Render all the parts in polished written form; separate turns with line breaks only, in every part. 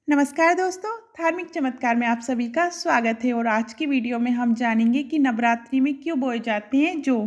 नमस्कार दोस्तों, धार्मिक चमत्कार में आप सभी का स्वागत है। और आज की वीडियो में हम जानेंगे कि नवरात्रि में क्यों बोए जाते हैं जौ।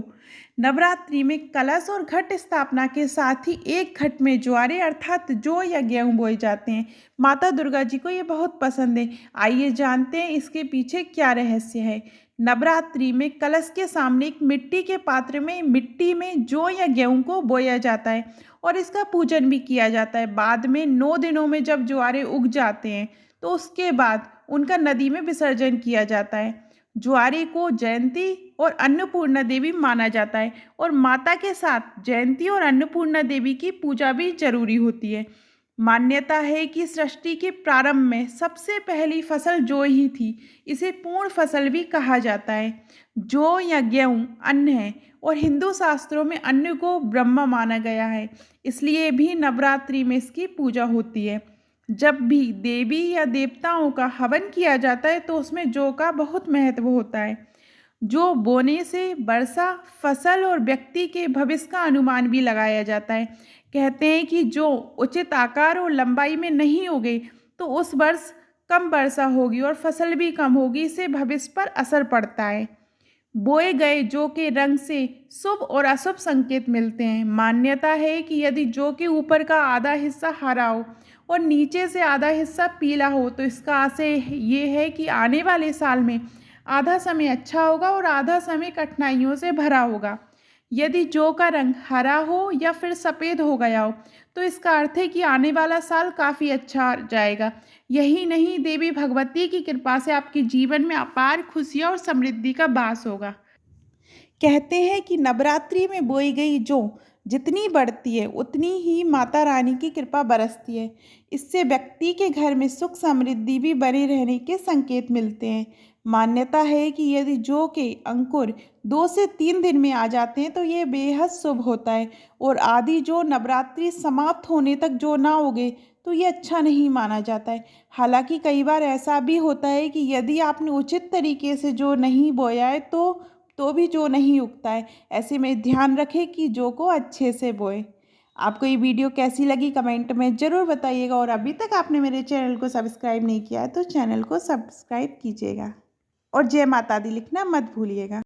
नवरात्रि में कलश और घट स्थापना के साथ ही एक घट में ज्वारे अर्थात जौ या गेहूं बोए जाते हैं। माता दुर्गा जी को ये बहुत पसंद है। आइए जानते हैं इसके पीछे क्या रहस्य है। नवरात्रि में कलश के सामने एक मिट्टी के पात्र में मिट्टी में जौ या गेहूं को बोया जाता है और इसका पूजन भी किया जाता है। बाद में 9 दिनों में जब ज्वारे उग जाते हैं तो उसके बाद उनका नदी में विसर्जन किया जाता है। ज्वारे को जयंती और अन्नपूर्णा देवी माना जाता है और माता के साथ जयंती और अन्नपूर्णा देवी की पूजा भी जरूरी होती है। मान्यता है कि सृष्टि के प्रारंभ में सबसे पहली फसल जौ ही थी। इसे पूर्ण फसल भी कहा जाता है। जौ या गेहूं अन्न है और हिंदू शास्त्रों में अन्न को ब्रह्म माना गया है, इसलिए भी नवरात्रि में इसकी पूजा होती है। जब भी देवी या देवताओं का हवन किया जाता है तो उसमें जौ का बहुत महत्व होता है। जो बोने से वर्षा, फसल और व्यक्ति के भविष्य का अनुमान भी लगाया जाता है। कहते हैं कि जो उचित आकार और लंबाई में नहीं उगे तो उस वर्ष कम वर्षा होगी और फसल भी कम होगी, इससे भविष्य पर असर पड़ता है। बोए गए जौ के रंग से शुभ और अशुभ संकेत मिलते हैं। मान्यता है कि यदि जौ के ऊपर का आधा हिस्सा हरा हो और नीचे से आधा हिस्सा पीला हो तो इसका आशय ये है कि आने वाले साल में आधा समय अच्छा होगा और आधा समय कठिनाइयों से भरा होगा। यदि जौ का रंग हरा हो या फिर सफ़ेद हो गया हो तो इसका अर्थ है कि आने वाला साल काफ़ी अच्छा जाएगा। यही नहीं, देवी भगवती की कृपा से आपके जीवन में अपार खुशियाँ और समृद्धि का वास होगा। कहते हैं कि नवरात्रि में बोई गई जौ जितनी बढ़ती है उतनी ही माता रानी की कृपा बरसती है। इससे व्यक्ति के घर में सुख समृद्धि भी बने रहने के संकेत मिलते हैं। मान्यता है कि यदि जौ के अंकुर 2 से 3 दिन में आ जाते हैं तो ये बेहद शुभ होता है और आदि जो नवरात्रि समाप्त होने तक जो ना उगे तो ये अच्छा नहीं माना जाता है। हालांकि कई बार ऐसा भी होता है कि यदि आपने उचित तरीके से जो नहीं बोया है तो भी जौ नहीं उगता है। ऐसे में ध्यान रखें कि जौ को अच्छे से बोएं। आपको ये वीडियो कैसी लगी कमेंट में ज़रूर बताइएगा और अभी तक आपने मेरे चैनल को सब्सक्राइब नहीं किया है तो चैनल को सब्सक्राइब कीजिएगा और जय माता दी लिखना मत भूलिएगा।